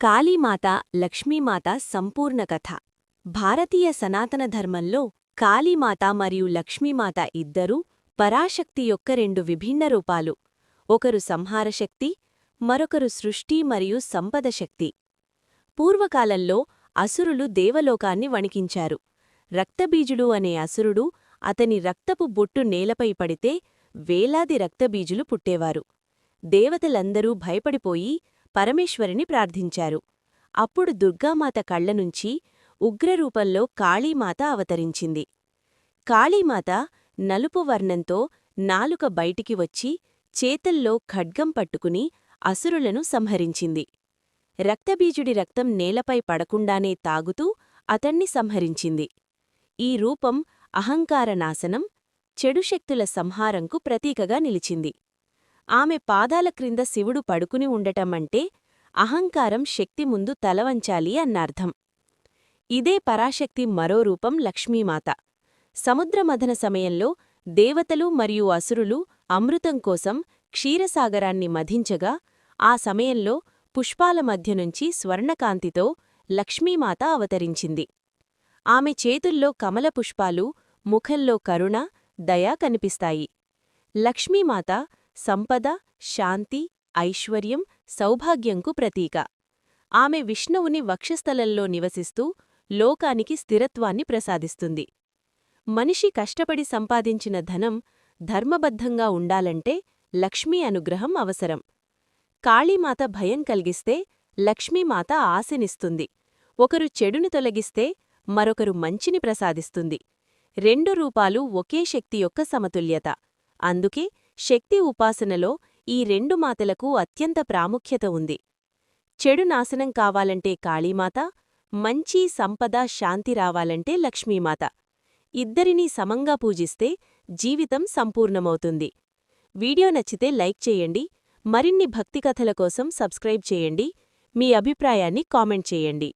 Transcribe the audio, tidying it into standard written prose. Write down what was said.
కాళీమాత లక్ష్మీమాత సంపూర్ణ కథ. భారతీయ సనాతన ధర్మంలో కాళీమాత మరియు లక్ష్మీమాత ఇద్దరూ పరాశక్తి యొక్క రెండు విభిన్న రూపాలు. ఒకరు సంహారశక్తి, మరొకరు సృష్టి మరియు సంపద శక్తి. పూర్వకాలంలో అసురులు దేవలోకాన్ని వణికించారు. రక్తబీజుడు అనే అసురుడు, అతని రక్తపు బొట్టు నేలపై పడితే వేలాది రక్తబీజులు పుట్టేవారు. దేవతలందరూ భయపడిపోయి పరమేశ్వరిని ప్రార్థించారు. అప్పుడు దుర్గామాత కళ్లనుంచి ఉగ్రరూపంలో కాళీమాత అవతరించింది. కాళీమాత నలుపు వర్ణంతో నాలుక బయటికి వచ్చి చేతల్లో ఖడ్గం పట్టుకుని అసురులను సంహరించింది. రక్తబీజుడి రక్తం నేలపై పడకుండానే తాగుతూ అతణ్ణి సంహరించింది. ఈ రూపం అహంకార నాశనం, చెడు శక్తుల సంహారంకు ప్రతీకగా నిలిచింది. ఆమె పాదాల క్రింద శివుడు పడుకుని ఉండటమంటే అహంకారం శక్తి ముందు తలవంచాలి అన్నార్థం. ఇదే పరాశక్తి మరో రూపం లక్ష్మీమాత. సముద్రమథన సమయంలో దేవతలు మరియు అసురులు అమృతం కోసం క్షీరసాగరాన్ని మథించగా, ఆ సమయంలో పుష్పాల మధ్యనుంచి స్వర్ణకాంతితో లక్ష్మీమాత అవతరించింది. ఆమె చేతుల్లో కమల పుష్పాలు, ముఖంలో కరుణ, దయ కనిపిస్తాయి. లక్ష్మీమాత సంపద, శాంతి, ఐశ్వర్యం, సౌభాగ్యంకు ప్రతీక. ఆమె విష్ణువుని వక్షస్థలంలో నివసిస్తూ లోకానికి స్థిరత్వాన్ని ప్రసాదిస్తుంది. మనిషి కష్టపడి సంపాదించిన ధనం ధర్మబద్ధంగా ఉండాలంటే లక్ష్మీ అనుగ్రహం అవసరం. కాళీమాత భయం కలిగిస్తే లక్ష్మీమాత ఆశనిస్తుంది. ఒకరు చెడును తొలగిస్తే మరొకరు మంచిని ప్రసాదిస్తుంది. రెండు రూపాలు ఒకే శక్తి యొక్క సమతుల్యత. అందుకే శక్తి ఉపాసనలో ఈ రెండు మాతలకు అత్యంత ప్రాముఖ్యత ఉంది. చెడు నాశనం కావాలంటే కాళీమాత, మంచి, సంపద, శాంతి రావాలంటే లక్ష్మీమాత. ఇద్దరినీ సమంగా పూజిస్తే జీవితం సంపూర్ణమవుతుంది. వీడియో నచ్చితే లైక్ చేయండి. మరిన్ని భక్తి కథల కోసం సబ్స్క్రైబ్ చేయండి. మీ అభిప్రాయాన్ని కామెంట్ చేయండి.